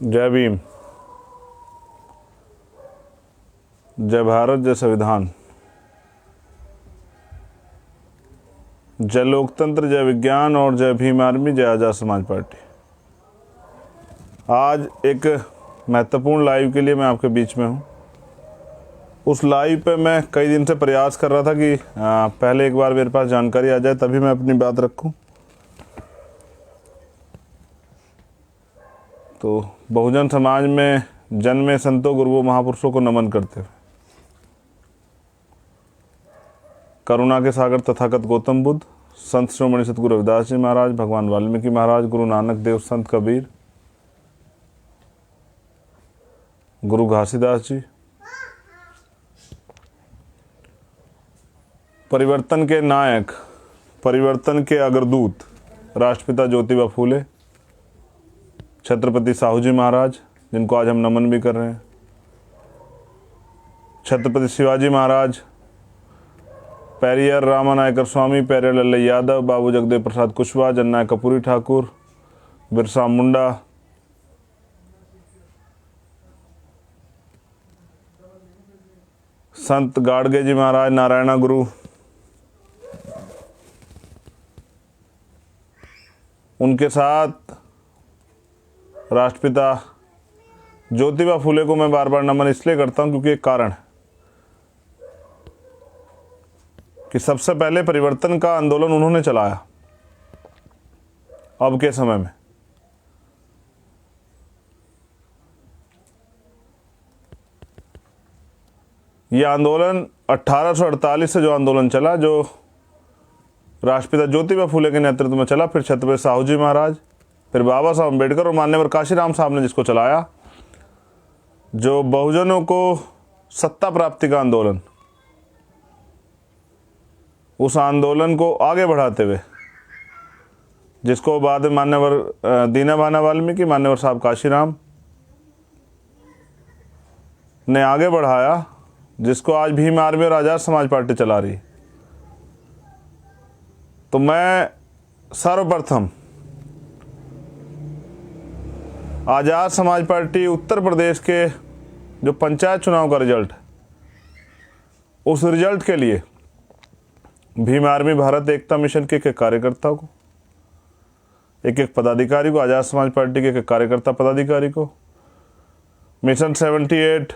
जय भीम, जय भारत, जय संविधान, जय लोकतंत्र, जय विज्ञान और जय भीम आर्मी, जय आज़ाद समाज पार्टी। आज एक महत्वपूर्ण लाइव के लिए मैं आपके बीच में हूँ। उस लाइव पे मैं कई दिन से प्रयास कर रहा था कि पहले एक बार मेरे पास जानकारी आ जाए तभी मैं अपनी बात रखूँ। तो बहुजन समाज में जन्मे संतों, गुरुओं, महापुरुषों को नमन करते हुए, करुणा के सागर तथागत गौतम बुद्ध, संत शिरोमणि सतगुरु रविदास जी महाराज, भगवान वाल्मीकि महाराज, गुरु नानक देव, संत कबीर, गुरु घासीदास जी, परिवर्तन के नायक, परिवर्तन के अग्रदूत, राष्ट्रपिता ज्योतिबा फूले, छत्रपति साहू जी महाराज, जिनको आज हम नमन भी कर रहे हैं, छत्रपति शिवाजी महाराज, पेरियर रामानायकर स्वामी, पेरियर लल्लई यादव, बाबू जगदेव प्रसाद कुशवाहा, जननायक कपूरी ठाकुर, बिरसा मुंडा, संत गाडगे जी महाराज, नारायणा गुरु, उनके साथ राष्ट्रपिता ज्योतिबा फूले को मैं बार बार नमन इसलिए करता हूं क्योंकि एक कारण है कि सबसे पहले परिवर्तन का आंदोलन उन्होंने चलाया। अब के समय में यह आंदोलन 1848 से जो आंदोलन चला, जो राष्ट्रपिता ज्योतिबा फूले के नेतृत्व में चला, फिर छत्रपति साहू जी महाराज, फिर बाबा साहब अम्बेडकर और मान्यवर काशीराम साहब ने जिसको चलाया, जो बहुजनों को सत्ता प्राप्ति का आंदोलन, उस आंदोलन को आगे बढ़ाते हुए, जिसको बाद में मान्यवर दीना भाना वाल्मीकि, मान्यवर साहब काशीराम ने आगे बढ़ाया, जिसको आज भीम आर्मी और आज़ाद समाज पार्टी चला रही। तो मैं सर्वप्रथम आज़ाद समाज पार्टी उत्तर प्रदेश के जो पंचायत चुनाव का रिजल्ट है, उस रिजल्ट के लिए भीम आर्मी भारत एकता मिशन के एक कार्यकर्ता को, एक पदाधिकारी को, आज़ाद समाज पार्टी के एक कार्यकर्ता पदाधिकारी को, मिशन 78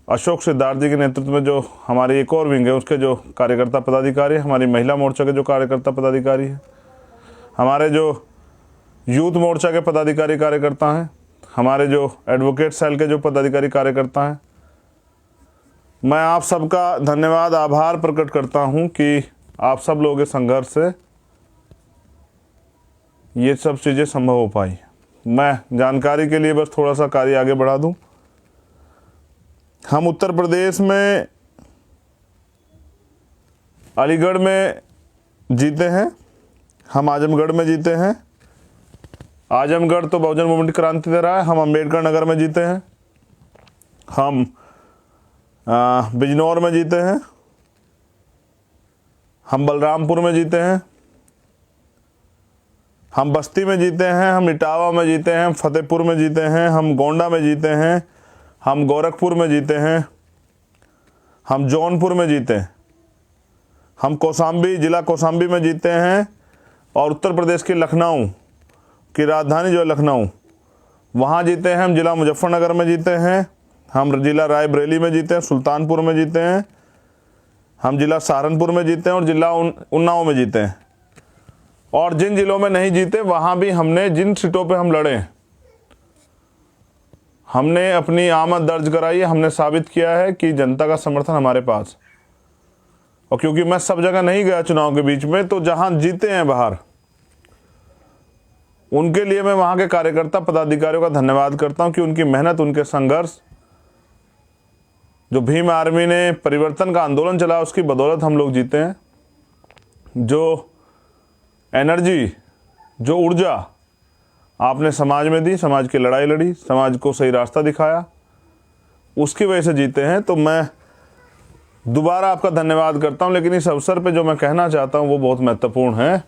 अशोक सिद्धार्थ जी के नेतृत्व में जो हमारी एक और विंग है, उसके जो कार्यकर्ता पदाधिकारी, हमारी महिला मोर्चा के जो कार्यकर्ता पदाधिकारी हैं, हमारे जो यूथ मोर्चा के पदाधिकारी कार्यकर्ता हैं, हमारे जो एडवोकेट सेल के जो पदाधिकारी कार्यकर्ता हैं, मैं आप सबका धन्यवाद, आभार प्रकट करता हूं कि आप सब लोगों के संघर्ष से ये सब चीज़ें संभव हो पाई। मैं जानकारी के लिए बस थोड़ा सा कार्य आगे बढ़ा दूं। हम उत्तर प्रदेश में अलीगढ़ में जीते हैं, हम आजमगढ़ में जीते हैं। आजमगढ़ तो बहुजन मूवमेंट क्रांति दे रहा है। हम अम्बेडकर नगर में जीते हैं, हम बिजनौर में जीते हैं, हम बलरामपुर में जीते हैं, हम बस्ती में जीते हैं, हम इटावा में जीते हैं, हम फतेहपुर में जीते हैं, हम गोंडा में जीते हैं, हम गोरखपुर में जीते हैं, हम जौनपुर में जीते हैं, हम कौशाम्बी, जिला कौशाम्बी में जीते हैं, और उत्तर प्रदेश के लखनऊ की राजधानी जो है लखनऊ, वहाँ जीते हैं। हम जिला मुजफ्फरनगर में जीते हैं, हम जिला रायबरेली में जीते हैं, सुल्तानपुर में जीते हैं, हम जिला सहारनपुर में जीते हैं और जिला उन्नाव में जीते हैं। और जिन जिलों में नहीं जीते वहाँ भी हमने जिन सीटों पे हम लड़े, हमने अपनी आमद दर्ज कराई है, हमने साबित किया है कि जनता का समर्थन हमारे पास। और क्योंकि मैं सब जगह नहीं गया चुनाव के बीच में, तो जहाँ जीते हैं बाहर, उनके लिए मैं वहाँ के कार्यकर्ता पदाधिकारियों का धन्यवाद करता हूँ कि उनकी मेहनत, उनके संघर्ष, जो भीम आर्मी ने परिवर्तन का आंदोलन चला, उसकी बदौलत हम लोग जीते हैं। जो एनर्जी, जो ऊर्जा आपने समाज में दी, समाज की लड़ाई लड़ी, समाज को सही रास्ता दिखाया, उसकी वजह से जीते हैं। तो मैं दोबारा आपका धन्यवाद करता हूं। लेकिन इस अवसर पे जो मैं कहना चाहता हूं वो बहुत महत्वपूर्ण है।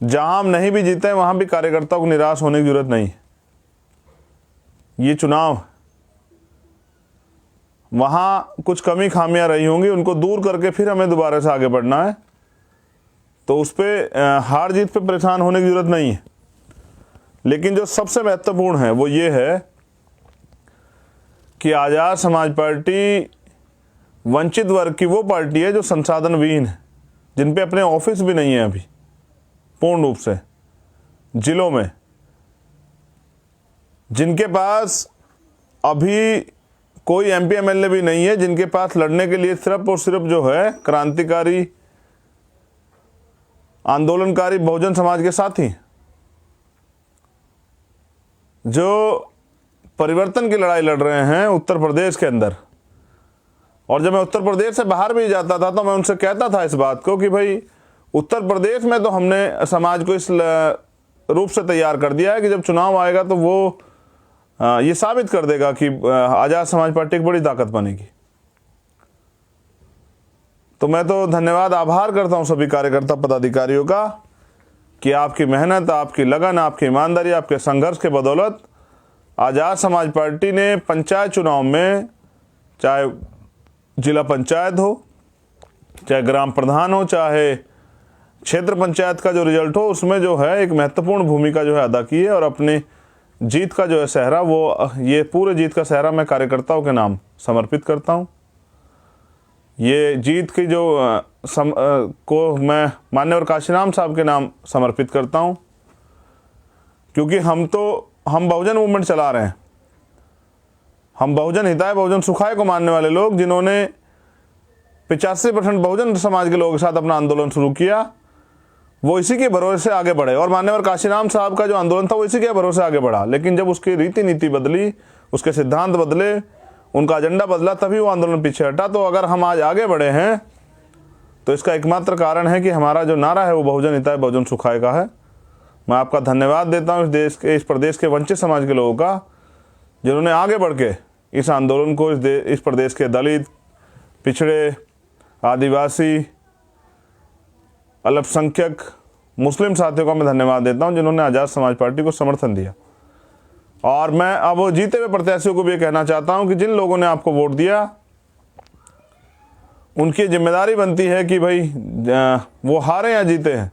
जहां हम नहीं भी जीते हैं वहां भी कार्यकर्ताओं को निराश होने की जरूरत नहीं। ये चुनाव, वहां कुछ कमी खामियां रही होंगी, उनको दूर करके फिर हमें दोबारा से आगे बढ़ना है। तो उस पर हार जीत पे परेशान होने की जरूरत नहीं है। लेकिन जो सबसे महत्वपूर्ण है वो ये है कि आज़ाद समाज पार्टी वंचित वर्ग की वो पार्टी है जो संसाधन विहीन है, जिन पे अपने ऑफिस भी नहीं है अभी पूर्ण रूप से, जिलों में, जिनके पास अभी कोई एमपी एमएलए भी नहीं है, जिनके पास लड़ने के लिए सिर्फ और सिर्फ जो है क्रांतिकारी आंदोलनकारी बहुजन समाज के साथी, जो परिवर्तन की लड़ाई लड़ रहे हैं उत्तर प्रदेश के अंदर। और जब मैं उत्तर प्रदेश से बाहर भी जाता था तो मैं उनसे कहता था इस बात को कि भाई उत्तर प्रदेश में तो हमने समाज को इस रूप से तैयार कर दिया है कि जब चुनाव आएगा तो वो ये साबित कर देगा कि आज़ाद समाज पार्टी एक बड़ी ताकत बनेगी। तो मैं तो धन्यवाद, आभार करता हूं सभी कार्यकर्ता पदाधिकारियों का कि आपकी मेहनत, आपकी लगन, आपकी ईमानदारी, आपके संघर्ष के बदौलत आज़ाद समाज पार्टी ने पंचायत चुनाव में, चाहे जिला पंचायत हो, चाहे ग्राम प्रधान हो, चाहे क्षेत्र पंचायत का जो रिजल्ट हो, उसमें जो है एक महत्वपूर्ण भूमिका जो है अदा की है। और अपनी जीत का जो है सहरा, वो ये पूरे जीत का सहरा मैं कार्यकर्ताओं के नाम समर्पित करता हूँ। ये जीत की जो को मैं मान्यवर काशीराम साहब के नाम समर्पित करता हूँ, क्योंकि हम बहुजन मूवमेंट चला रहे हैं। हम बहुजन हिताय बहुजन सुखाय को मानने वाले लोग, जिन्होंने 85% बहुजन समाज के लोगों के साथ अपना आंदोलन शुरू किया, वो इसी के भरोसे आगे बढ़े। और मान्यवर काशीराम साहब का जो आंदोलन था वो इसी के भरोसे आगे बढ़ा। लेकिन जब उसकी रीति नीति बदली, उसके सिद्धांत बदले, उनका एजेंडा बदला, तभी वो आंदोलन पीछे हटा। तो अगर हम आज आगे बढ़े हैं तो इसका एकमात्र कारण है कि हमारा जो नारा है वो बहुजन हिताय बहुजन सुखाय का है। मैं आपका धन्यवाद देता हूँ इस प्रदेश के वंचित समाज के लोगों का, जिन्होंने आगे बढ़ के इस आंदोलन को, इस प्रदेश के दलित, पिछड़े, आदिवासी, अल्पसंख्यक, मुस्लिम साथियों का मैं धन्यवाद देता हूं, जिन्होंने आज़ाद समाज पार्टी को समर्थन दिया। और मैं अब जीते हुए प्रत्याशियों को भी कहना चाहता हूं कि जिन लोगों ने आपको वोट दिया, उनकी जिम्मेदारी बनती है कि भाई वो हारे या जीते हैं,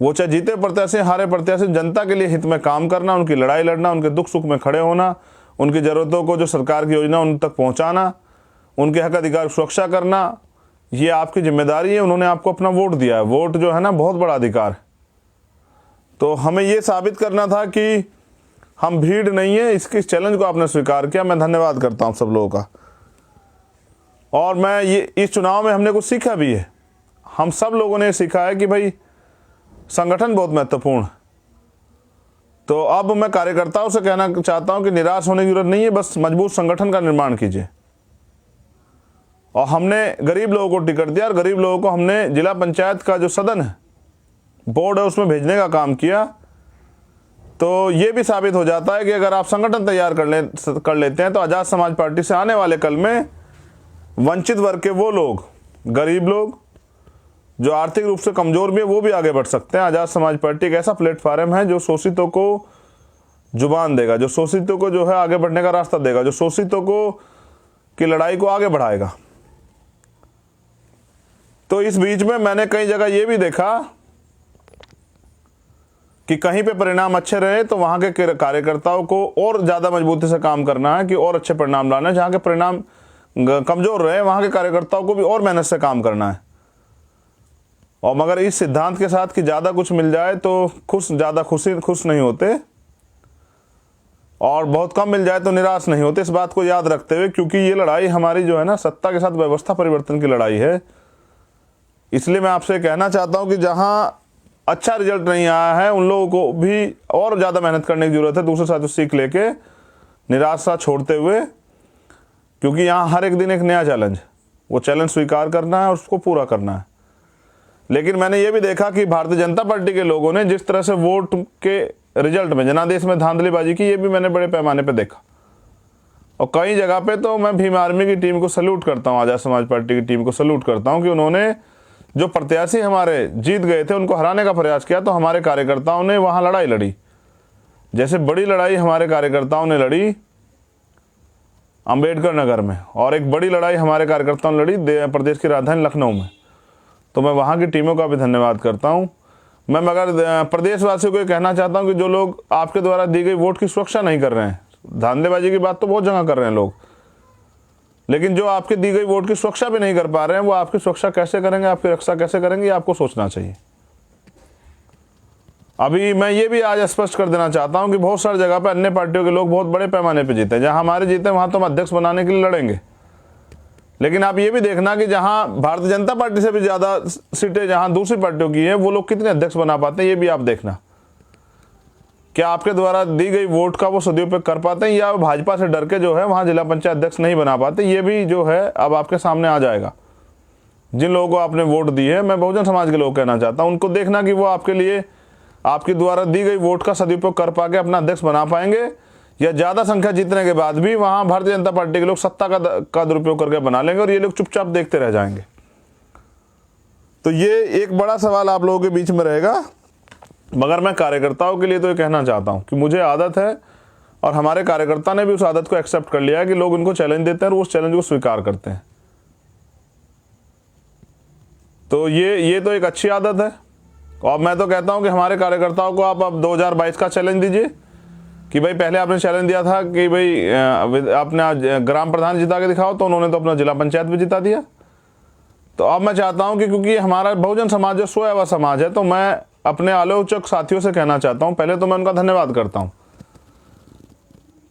वो चाहे जीते प्रत्याशी हारे प्रत्याशी, जनता के लिए हित में काम करना, उनकी लड़ाई लड़ना, उनके दुख सुख में खड़े होना, उनकी ज़रूरतों को जो सरकार की योजना उन तक पहुंचाना, उनके हक अधिकार की सुरक्षा करना, ये आपकी जिम्मेदारी है। उन्होंने आपको अपना वोट दिया है। वोट जो है ना बहुत बड़ा अधिकार है। तो हमें ये साबित करना था कि हम भीड़ नहीं है। इस चैलेंज को आपने स्वीकार किया, मैं धन्यवाद करता हूँ सब लोगों का। और मैं ये इस चुनाव में हमने कुछ सीखा भी है। हम सब लोगों ने सीखा है कि भाई संगठन बहुत महत्वपूर्ण है। तो अब मैं कार्यकर्ताओं से कहना चाहता हूं कि निराश होने की जरूरत नहीं है, बस मजबूत संगठन का निर्माण कीजिए। और हमने गरीब लोगों को टिकट दिया और गरीब लोगों को हमने जिला पंचायत का जो सदन है, बोर्ड है, उसमें भेजने का काम किया। तो ये भी साबित हो जाता है कि अगर आप संगठन तैयार कर लेते हैं तो आज़ाद समाज पार्टी से आने वाले कल में वंचित वर्ग के वो लोग, गरीब लोग, जो आर्थिक रूप से कमजोर भी है, वो भी आगे बढ़ सकते हैं। आज़ाद समाज पार्टी एक ऐसा प्लेटफॉर्म है जो शोषितों को जुबान देगा, जो शोषितों को जो है आगे बढ़ने का रास्ता देगा, जो शोषितों को की लड़ाई को आगे बढ़ाएगा। तो इस बीच में मैंने कई जगह ये भी देखा कि कहीं पे परिणाम अच्छे रहे तो वहां के कार्यकर्ताओं को और ज्यादा मजबूती से काम करना है कि और अच्छे परिणाम लाना है। जहां के परिणाम कमजोर रहे वहां के कार्यकर्ताओं को भी और मेहनत से काम करना है। और मगर इस सिद्धांत के साथ कि ज्यादा कुछ मिल जाए तो ज्यादा खुश नहीं होते, और बहुत कम मिल जाए तो निराश नहीं होते। इस बात को याद रखते हुए, क्योंकि ये लड़ाई हमारी जो है ना सत्ता के साथ व्यवस्था परिवर्तन की लड़ाई है, इसलिए मैं आपसे कहना चाहता हूं कि जहां अच्छा रिजल्ट नहीं आया है उन लोगों को भी और ज़्यादा मेहनत करने की ज़रूरत है, दूसरे साथियों सीख लेके, निराशा छोड़ते हुए, क्योंकि यहाँ हर एक दिन एक नया चैलेंज, वो चैलेंज स्वीकार करना है और उसको पूरा करना है। लेकिन मैंने ये भी देखा कि भारतीय जनता पार्टी के लोगों ने जिस तरह से वोट के रिजल्ट में जनादेश में धांधलीबाजी की, ये भी मैंने बड़े पैमाने पर देखा। और कई जगह पे तो मैं भीम आर्मी की टीम को सल्यूट करता हूँ, आज़ाद समाज पार्टी की टीम को सल्यूट करता हूँ कि उन्होंने जो प्रत्याशी हमारे जीत गए थे उनको हराने का प्रयास किया, तो हमारे कार्यकर्ताओं ने वहाँ लड़ाई लड़ी। जैसे बड़ी लड़ाई हमारे कार्यकर्ताओं ने लड़ी अंबेडकर नगर में, और एक बड़ी लड़ाई हमारे कार्यकर्ताओं ने लड़ी प्रदेश की राजधानी लखनऊ में। तो मैं वहाँ की टीमों का भी धन्यवाद करता हूँ। मैं मगर प्रदेशवासियों को ये कहना चाहता हूँ कि जो लोग आपके द्वारा दी गई वोट की सुरक्षा नहीं कर रहे हैं, धांधलेबाजी की बात तो बहुत जगह कर रहे हैं लोग, लेकिन जो आपकी दी गई वोट की सुरक्षा भी नहीं कर पा रहे हैं, वो आपकी सुरक्षा कैसे करेंगे, आपकी रक्षा कैसे करेंगे, ये आपको सोचना चाहिए। अभी मैं ये भी आज स्पष्ट कर देना चाहता हूं कि बहुत सारी जगह पे अन्य पार्टियों के लोग बहुत बड़े पैमाने पे जीते, जहां हमारे जीते वहां तो हम अध्यक्ष बनाने के लिए लड़ेंगे। लेकिन आप ये भी देखना कि जहां भारतीय जनता पार्टी से भी ज़्यादा सीटें जहां दूसरी पार्टियों की हैं, वो लोग कितने अध्यक्ष बना पाते हैं, ये भी आप देखना। क्या आपके द्वारा दी गई वोट का वो सदुपयोग कर पाते हैं, या भाजपा से डर के जो है वहाँ जिला पंचायत अध्यक्ष नहीं बना पाते, ये भी जो है अब आपके सामने आ जाएगा। जिन लोगों को आपने वोट दी है, मैं बहुजन समाज के लोग कहना चाहता हूँ, उनको देखना कि वो आपके लिए आपके द्वारा दी गई वोट का सदुपयोग कर पाके अपना अध्यक्ष बना पाएंगे, या ज़्यादा संख्या जीतने के बाद भी वहाँ भारतीय जनता पार्टी के लोग सत्ता का दुरुपयोग करके बना लेंगे और ये लोग चुपचाप देखते रह जाएंगे। तो ये एक बड़ा सवाल आप लोगों के बीच में रहेगा। मगर मैं कार्यकर्ताओं के लिए तो ये कहना चाहता हूँ कि मुझे आदत है, और हमारे कार्यकर्ता ने भी उस आदत को एक्सेप्ट कर लिया है कि लोग उनको चैलेंज देते हैं और उस चैलेंज को स्वीकार करते हैं। तो ये तो एक अच्छी आदत है। और मैं तो कहता हूं कि हमारे कार्यकर्ताओं को आप अब 2022 का चैलेंज दीजिए कि भाई पहले आपने चैलेंज दिया था कि भाई आपने ग्राम प्रधान जिता के दिखाओ, तो उन्होंने तो अपना जिला पंचायत भी जिता दिया। तो अब मैं चाहता हूं कि क्योंकि हमारा बहुजन समाज जो सोया हुआ समाज है, तो मैं अपने आलोचक साथियों से कहना चाहता हूं, पहले तो मैं उनका धन्यवाद करता हूं।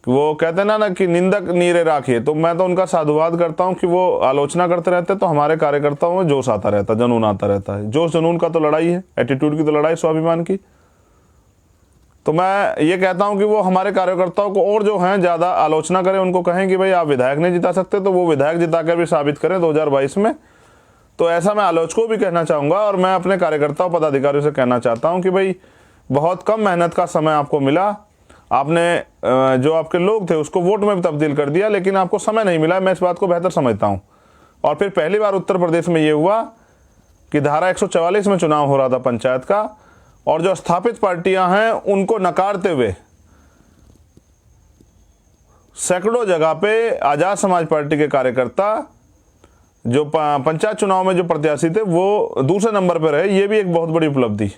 वो कहते हैं ना कि निंदक नीरे राखिए, तो मैं तो उनका साधुवाद करता हूं कि वो आलोचना करते रहते, तो हमारे कार्यकर्ताओं में जोश आता रहता, जुनून आता रहता है। जोश जुनून का तो लड़ाई है, एटीट्यूड की तो लड़ाई, स्वाभिमान की। तो मैं ये कहता हूं कि वो हमारे कार्यकर्ताओं को और जो हैं ज़्यादा आलोचना करें, उनको कहें कि भाई आप विधायक नहीं जिता सकते, तो वो विधायक जिता कर भी साबित करें 2022 में। तो ऐसा मैं आलोचकों को भी कहना चाहूँगा, और मैं अपने कार्यकर्ताओं पदाधिकारियों से कहना चाहता हूँ कि भाई बहुत कम मेहनत का समय आपको मिला, आपने जो आपके लोग थे उसको वोट में भी तब्दील कर दिया, लेकिन आपको समय नहीं मिला। मैं इस बात को बेहतर समझता हूँ। और फिर पहली बार उत्तर प्रदेश में ये हुआ कि धारा 144 में चुनाव हो रहा था पंचायत का, और जो स्थापित पार्टियां हैं उनको नकारते हुए सैकड़ों जगह पे आजाद समाज पार्टी के कार्यकर्ता जो पंचायत चुनाव में जो प्रत्याशी थे वो दूसरे नंबर पर रहे। ये भी एक बहुत बड़ी उपलब्धि।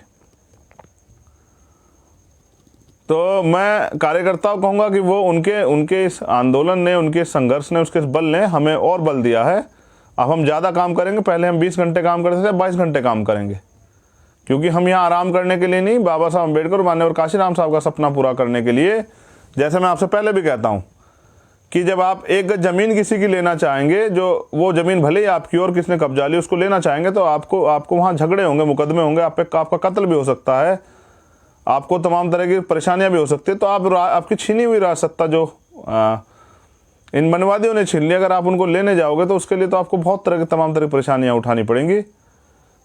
तो मैं कार्यकर्ताओं को कहूँगा कि वो उनके इस आंदोलन ने, उनके संघर्ष ने, उसके बल ने हमें और बल दिया है। अब हम ज़्यादा काम करेंगे। पहले हम 20 घंटे काम करते थे, 22 घंटे काम करेंगे, क्योंकि हम यहाँ आराम करने के लिए नहीं, बाबा साहब अम्बेडकर, माननीय काशीराम साहब का सपना पूरा करने के लिए। जैसे मैं आपसे पहले भी कहता हूँ कि जब आप एक गज ज़मीन किसी की लेना चाहेंगे, जो वो ज़मीन भले ही आपकी और किसने कब्जा ली, उसको लेना चाहेंगे, तो आपको वहाँ झगड़े होंगे, मुकदमे होंगे, आपका कत्ल भी हो सकता है, आपको तमाम तरह की परेशानियां भी हो सकती है। तो आपकी छीनी हुई राजसत्ता जो इन मनवादियों ने छीन ली, अगर आप उनको लेने जाओगे तो उसके लिए तो आपको बहुत तरह की तमाम तरह की परेशानियां उठानी पड़ेंगी।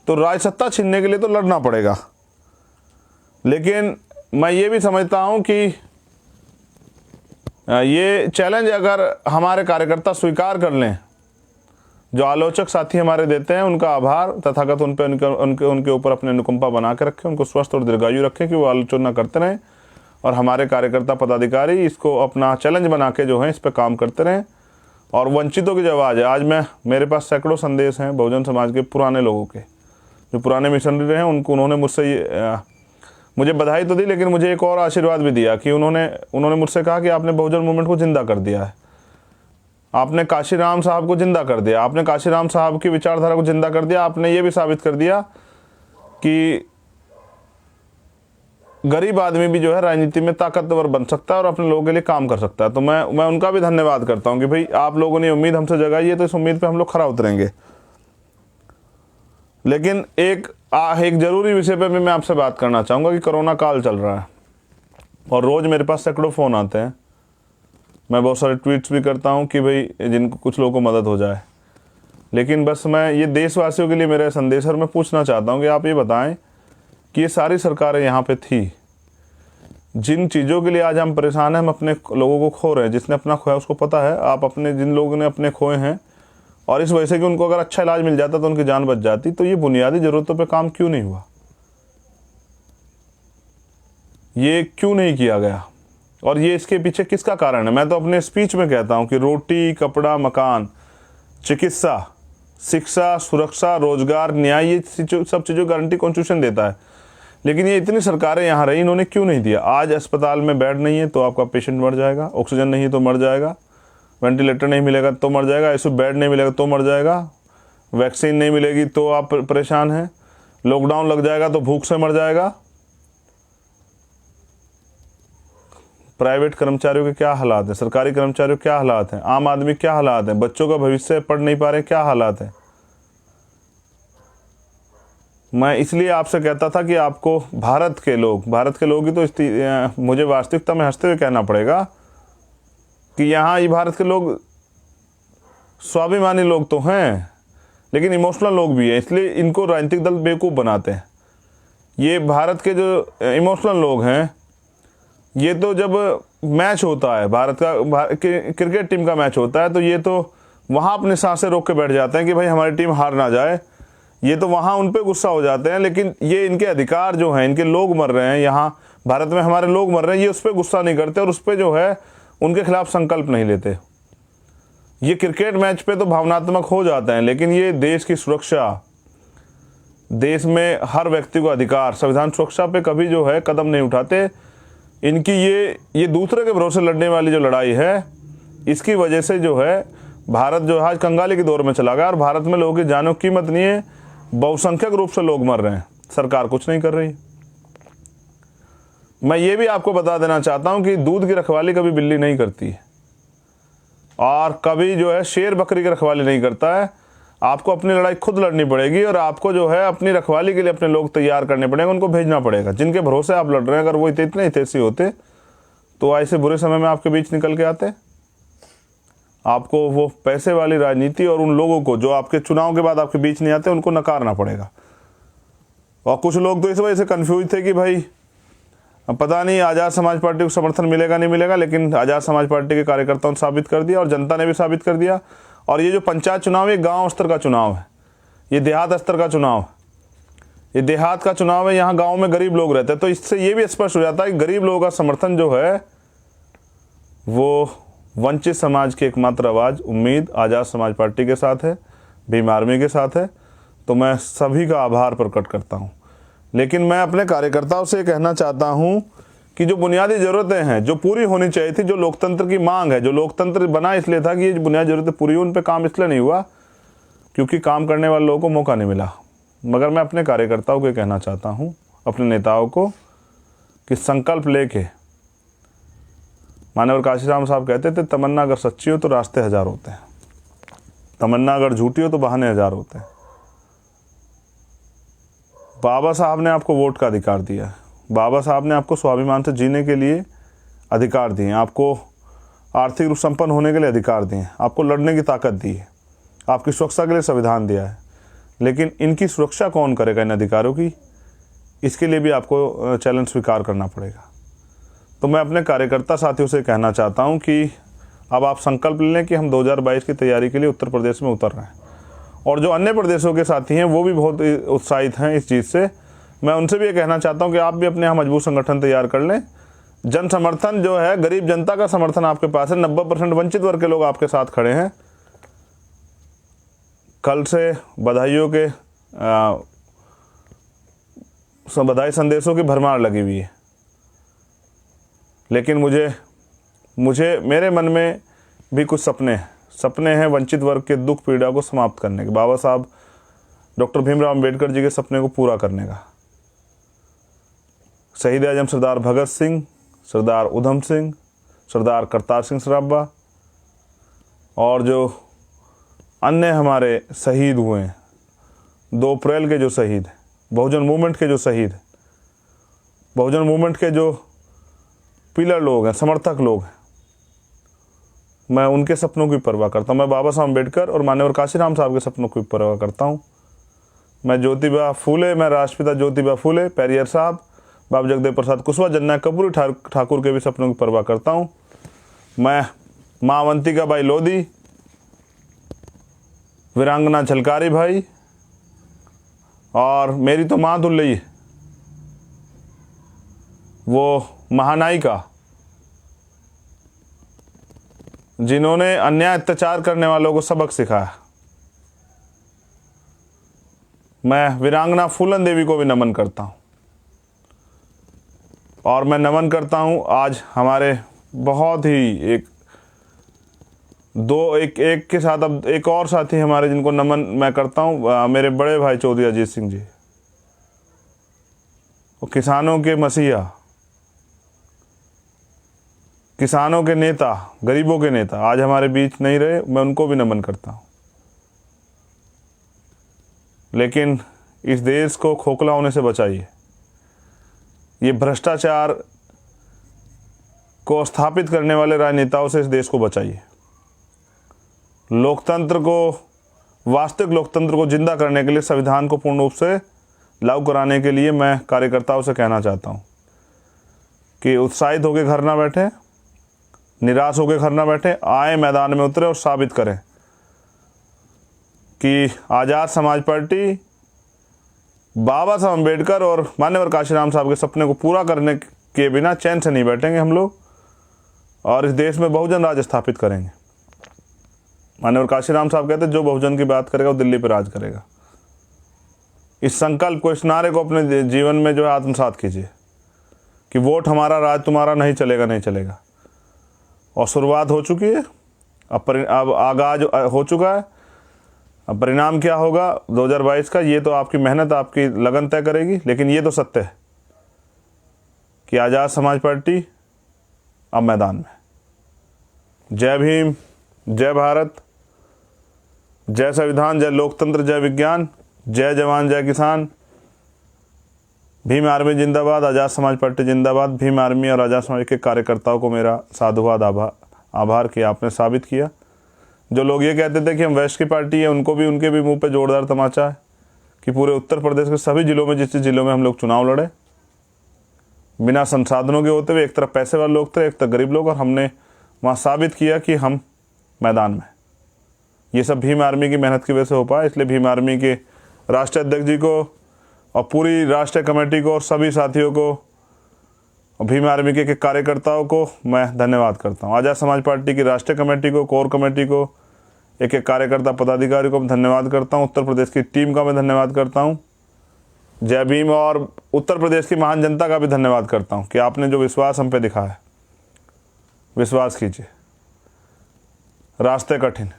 तो राजसत्ता छीनने के लिए तो लड़ना पड़ेगा। लेकिन मैं ये भी समझता हूं कि ये चैलेंज अगर हमारे कार्यकर्ता स्वीकार कर लें, जो आलोचक साथी हमारे देते हैं उनका आभार तथागत उन पे उनके ऊपर अपने अनुकंपा बना के रखें, उनको स्वस्थ और दीर्घायु रखें कि वो आलोचना करते रहें, और हमारे कार्यकर्ता पदाधिकारी इसको अपना चैलेंज बना के जो है इस पर काम करते रहें। और वंचितों की जो आवाज़ है, आज मेरे पास सैकड़ों संदेश हैं बहुजन समाज के पुराने लोगों के, जो पुराने मिशनरी रहे हैं। उन्होंने मुझे बधाई तो दी, लेकिन मुझे एक और आशीर्वाद भी दिया कि उन्होंने मुझसे कहा कि आपने बहुजन मूवमेंट को जिंदा कर दिया है, आपने काशीराम साहब को जिंदा कर दिया, आपने काशीराम साहब की विचारधारा को जिंदा कर दिया, आपने ये भी साबित कर दिया कि गरीब आदमी भी जो है राजनीति में ताकतवर बन सकता है और अपने लोगों के लिए काम कर सकता है। तो मैं उनका भी धन्यवाद करता हूं कि भाई आप लोगों ने उम्मीद हमसे जगाई है, तो इस उम्मीद पे हम लोग खरा उतरेंगे। लेकिन एक जरूरी विषय पे भी मैं आपसे बात करना चाहूँगा कि कोरोना काल चल रहा है और रोज़ मेरे पास सैकड़ों फ़ोन आते हैं। मैं बहुत सारे ट्वीट्स भी करता हूँ कि भाई जिनको कुछ लोगों को मदद हो जाए। लेकिन बस मैं ये देशवासियों के लिए मेरा संदेश है और मैं पूछना चाहता हूँ कि आप ये बताएं कि ये सारी सरकारें यहाँ पे थी, जिन चीज़ों के लिए आज हम परेशान हैं, हम अपने लोगों को खो रहे हैं। जिसने अपना खोया उसको पता है। आप अपने जिन लोगों ने अपने खोए हैं और इस वजह से कि उनको अगर अच्छा इलाज मिल जाता तो उनकी जान बच जाती, तो ये बुनियादी ज़रूरतों पे काम क्यों नहीं हुआ, ये क्यों नहीं किया गया, और ये इसके पीछे किसका कारण है? मैं तो अपने स्पीच में कहता हूँ कि रोटी, कपड़ा, मकान, चिकित्सा, शिक्षा, सुरक्षा, रोजगार, न्याय, ये सब चीज़ों गारंटी कॉन्स्टिट्यूशन देता है। लेकिन ये इतनी सरकारें यहाँ रही, इन्होंने क्यों नहीं दिया? आज अस्पताल में बेड नहीं है तो आपका पेशेंट मर जाएगा, ऑक्सीजन नहीं है तो मर जाएगा, वेंटिलेटर नहीं मिलेगा तो मर जाएगा, ऐसे बेड नहीं मिलेगा तो मर जाएगा, वैक्सीन नहीं मिलेगी तो आप परेशान हैं, लॉकडाउन लग जाएगा तो भूख से मर जाएगा। प्राइवेट कर्मचारियों के क्या हालात हैं, सरकारी कर्मचारियों के क्या हालात हैं, आम आदमी क्या हालात हैं, बच्चों का भविष्य पढ़ नहीं पा रहे, क्या हालात हैं। मैं इसलिए आपसे कहता था कि आपको भारत के लोग ही तो मुझे वास्तविकता में हंसते हुए कहना पड़ेगा कि यहाँ ये भारत के लोग स्वाभिमानी लोग तो हैं, लेकिन इमोशनल लोग भी हैं, इसलिए इनको राजनीतिक दल बेवकूफ़ बनाते हैं। ये भारत के जो इमोशनल लोग हैं, ये तो जब मैच होता है भारत का, क्रिकेट टीम का मैच होता है, तो ये तो वहाँ अपनी सांसें रोक के बैठ जाते हैं कि भाई हमारी टीम हार ना जाए, ये तो वहाँ उन पे गुस्सा हो जाते हैं। लेकिन ये इनके अधिकार जो हैं, इनके लोग मर रहे हैं, यहाँ भारत में हमारे लोग मर रहे हैं, ये उस पर गुस्सा नहीं करते और उस पर जो है उनके खिलाफ संकल्प नहीं लेते। ये क्रिकेट मैच पे तो भावनात्मक हो जाते हैं, लेकिन ये देश की सुरक्षा, देश में हर व्यक्ति को अधिकार, संविधान सुरक्षा पे कभी जो है कदम नहीं उठाते। इनकी ये दूसरे के भरोसे लड़ने वाली जो लड़ाई है, इसकी वजह से जो है भारत जो आज कंगाली के दौर में चला गया और भारत में लोगों की जानों की कीमत नहीं है, बहुसंख्यक रूप से लोग मर रहे हैं, सरकार कुछ नहीं कर रही। मैं ये भी आपको बता देना चाहता हूं कि दूध की रखवाली कभी बिल्ली नहीं करती है और कभी जो है शेर बकरी की रखवाली नहीं करता है। आपको अपनी लड़ाई खुद लड़नी पड़ेगी और आपको जो है अपनी रखवाली के लिए अपने लोग तैयार करने पड़ेंगे, उनको भेजना पड़ेगा। जिनके भरोसे आप लड़ रहे हैं, अगर वो इतने हितैषी होते तो ऐसे बुरे समय में आपके बीच निकल के आते। आपको वो पैसे वाली राजनीति और उन लोगों को जो आपके चुनाव के बाद आपके बीच नहीं आते, उनको नकारना पड़ेगा। और कुछ लोग तो इस वजह से कन्फ्यूज थे कि भाई पता नहीं आज़ाद समाज पार्टी को समर्थन मिलेगा नहीं मिलेगा, लेकिन आज़ाद समाज पार्टी के कार्यकर्ताओं ने साबित कर दिया और जनता ने भी साबित कर दिया। और ये जो पंचायत चुनाव है, गांव स्तर का चुनाव है, ये देहात स्तर का चुनाव है, ये देहात का चुनाव है। यहाँ गांव में गरीब लोग रहते हैं, तो इससे ये भी स्पष्ट हो जाता है कि गरीब लोगों का समर्थन जो है वो वंचित समाज की एकमात्र आवाज़, उम्मीद आज़ाद समाज पार्टी के साथ है, भीम आर्मी के साथ है। तो मैं सभी का आभार प्रकट करता हूँ। लेकिन मैं अपने कार्यकर्ताओं से कहना चाहता हूँ कि जो बुनियादी ज़रूरतें हैं, जो पूरी होनी चाहिए थी, जो लोकतंत्र की मांग है, जो लोकतंत्र बना इसलिए था कि ये बुनियादी ज़रूरतें पूरी हुई, उन पर काम इसलिए नहीं हुआ क्योंकि काम करने वाले लोगों को मौका नहीं मिला। मगर मैं अपने कार्यकर्ताओं को कहना चाहता हूँ, अपने नेताओं को, कि संकल्प लेके, माननीय काशीराम साहब कहते थे, तमन्ना अगर सच्ची हो तो रास्ते हजार होते हैं, तमन्ना अगर झूठी हो तो बहाने हजार होते हैं। बाबा साहब ने आपको वोट का अधिकार दिया है, बाबा साहब ने आपको स्वाभिमान से जीने के लिए अधिकार दिए, आपको आर्थिक रूप संपन्न होने के लिए अधिकार दिए, आपको लड़ने की ताकत दी है, आपकी सुरक्षा के लिए संविधान दिया है। लेकिन इनकी सुरक्षा कौन करेगा, इन अधिकारों की? इसके लिए भी आपको चैलेंज स्वीकार करना पड़ेगा। तो मैं अपने कार्यकर्ता साथियों से कहना चाहता हूं कि अब आप संकल्प लें कि हम 2022 की तैयारी के लिए उत्तर प्रदेश में उतर रहे हैं। और जो अन्य प्रदेशों के साथी हैं वो भी बहुत उत्साहित हैं इस चीज़ से। मैं उनसे भी ये कहना चाहता हूं कि आप भी अपने यहाँ मजबूत संगठन तैयार कर लें। जन समर्थन जो है, गरीब जनता का समर्थन आपके पास है, 90% वंचित वर्ग के लोग आपके साथ खड़े हैं। कल से बधाइयों के बधाई संदेशों की भरमार लगी हुई है, लेकिन मुझे मेरे मन में भी कुछ सपने हैं वंचित वर्ग के दुख पीड़ा को समाप्त करने के, बाबा साहब डॉक्टर भीमराव अंबेडकर जी के सपने को पूरा करने का। शहीद आजम सरदार भगत सिंह, सरदार उधम सिंह, सरदार करतार सिंह सराभा और जो अन्य हमारे शहीद हुए हैं, 2 अप्रैल के जो शहीद, बहुजन मूवमेंट के जो शहीद, बहुजन मूवमेंट के जो पिलर लोग हैं, समर्थक लोग हैं, मैं उनके सपनों की परवाह करता हूँ। मैं बाबा साहब अम्बेडकर और माननीय काशीराम साहब के सपनों की परवाह करता हूँ। मैं ज्योतिबा फूले, मैं राष्ट्रपिता ज्योतिबा फूले, पेरियर साहब, बाबा जगदेव प्रसाद कुशवाहा, जननायक कर्पूरी ठाकुर के भी सपनों की परवाह करता हूँ। मैं माँ अवंतिका बाई लोधी, वीरांगना झलकारी भाई, और मेरी तो माँ धुल रही है, वो महानायिका जिन्होंने अन्याय अत्याचार करने वालों को सबक सिखाया। मैं वीरांगना फूलन देवी को भी नमन करता हूँ, और मैं नमन करता हूँ आज हमारे बहुत ही एक के साथ अब एक और साथी हमारे जिनको नमन मैं करता हूँ, मेरे बड़े भाई चौधरी अजीत सिंह जी, वो किसानों के मसीहा, किसानों के नेता, गरीबों के नेता आज हमारे बीच नहीं रहे, मैं उनको भी नमन करता हूँ। लेकिन इस देश को खोखला होने से बचाइए, ये भ्रष्टाचार को स्थापित करने वाले राजनेताओं से इस देश को बचाइए। लोकतंत्र को, वास्तविक लोकतंत्र को जिंदा करने के लिए, संविधान को पूर्ण रूप से लागू कराने के लिए मैं कार्यकर्ताओं से कहना चाहता हूँ कि उत्साहित होकर घर ना बैठे, निराश होकर घर ना बैठे, आए मैदान में उतरे और साबित करें कि आज़ाद समाज पार्टी बाबा साहब अम्बेडकर और मान्यवर काशीराम साहब के सपने को पूरा करने के बिना चैन से नहीं बैठेंगे हम लोग, और इस देश में बहुजन राज स्थापित करेंगे। मान्यवर काशीराम साहब कहते जो बहुजन की बात करेगा वो दिल्ली पर राज करेगा। इस संकल्प को, इस नारे को अपने जीवन में जो है आत्मसात कीजिए कि वोट हमारा, राज तुम्हारा, नहीं चलेगा, नहीं चलेगा। और शुरुआत हो चुकी है, अब आगाज हो चुका है। अब परिणाम क्या होगा 2022 का, ये तो आपकी मेहनत, आपकी लगन तय करेगी। लेकिन ये तो सत्य है कि आज़ाद समाज पार्टी अब मैदान में। जय भीम, जय भारत, जय संविधान, जय लोकतंत्र, जय विज्ञान, जय जवान, जय किसान। भीम आर्मी जिंदाबाद, आज़ाद समाज पार्टी जिंदाबाद। भीम आर्मी और आज़ाद समाज के कार्यकर्ताओं को मेरा साधुवाद, आभार कि आपने साबित किया। जो लोग ये कहते थे कि हम वैश्य की पार्टी है, उनके भी मुंह पे जोरदार तमाचा है कि पूरे उत्तर प्रदेश के सभी जिलों में, जिस जिलों में हम लोग चुनाव लड़े, बिना संसाधनों के होते हुए, एक तरफ पैसे वाले लोग थे, एक तरफ गरीब लोग, और हमने वहाँ साबित किया कि हम मैदान में। ये सब भीम आर्मी की मेहनत की वजह से हो पाया। इसलिए भीम आर्मी के राष्ट्रीय अध्यक्ष जी को और पूरी राष्ट्रीय कमेटी को और सभी साथियों को और भीम आर्मी के कार्यकर्ताओं को मैं धन्यवाद करता हूँ। आज़ाद समाज पार्टी की राष्ट्रीय कमेटी को, कोर कमेटी को, एक एक कार्यकर्ता पदाधिकारी को मैं धन्यवाद करता हूँ। उत्तर प्रदेश की टीम का मैं धन्यवाद करता हूँ। जय भीम, और उत्तर प्रदेश की महान जनता का भी धन्यवाद करता हूँ कि आपने जो विश्वास हम पे दिखाया। विश्वास कीजिए, रास्ते कठिन,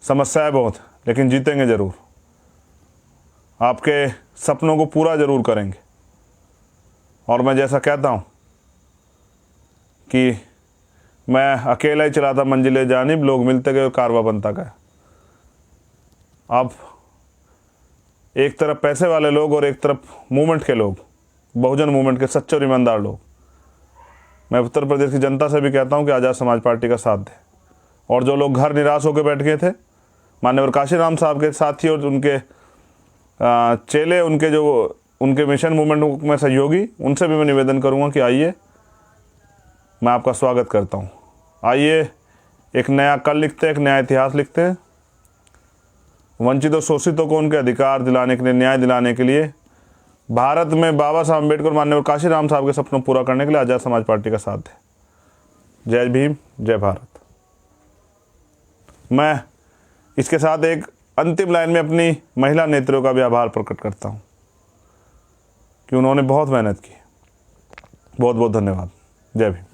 समस्याएं बहुत, लेकिन जीतेंगे ज़रूर। आपके सपनों को पूरा ज़रूर करेंगे। और मैं जैसा कहता हूँ कि मैं अकेला ही चलाता मंजिले जानिब, लोग मिलते गए कारवा बनता गया। अब एक तरफ पैसे वाले लोग और एक तरफ मूवमेंट के लोग, बहुजन मूवमेंट के सच्चे और ईमानदार लोग। मैं उत्तर प्रदेश की जनता से भी कहता हूँ कि आज़ाद समाज पार्टी का साथ दें। और जो लोग घर निराश होकर बैठ गए थे, मान्यवर काशीराम साहब के साथी और उनके चेले, उनके मिशन मूवमेंट में सहयोगी, उनसे भी मैं निवेदन करूंगा कि आइए, मैं आपका स्वागत करता हूं। आइए, एक नया कल लिखते हैं, एक नया इतिहास लिखते हैं। वंचित और शोषितों को उनके अधिकार दिलाने के लिए, न्याय दिलाने के लिए, भारत में बाबा साहब अम्बेडकर, माननीय काशीराम साहब के सपनों पूरा करने के लिए आज़ाद समाज पार्टी का साथ है। जय भीम, जय भारत। मैं इसके साथ एक अंतिम लाइन में अपनी महिला नेत्रियों का भी आभार प्रकट करता हूं कि उन्होंने बहुत मेहनत की। बहुत बहुत धन्यवाद। जय भीम।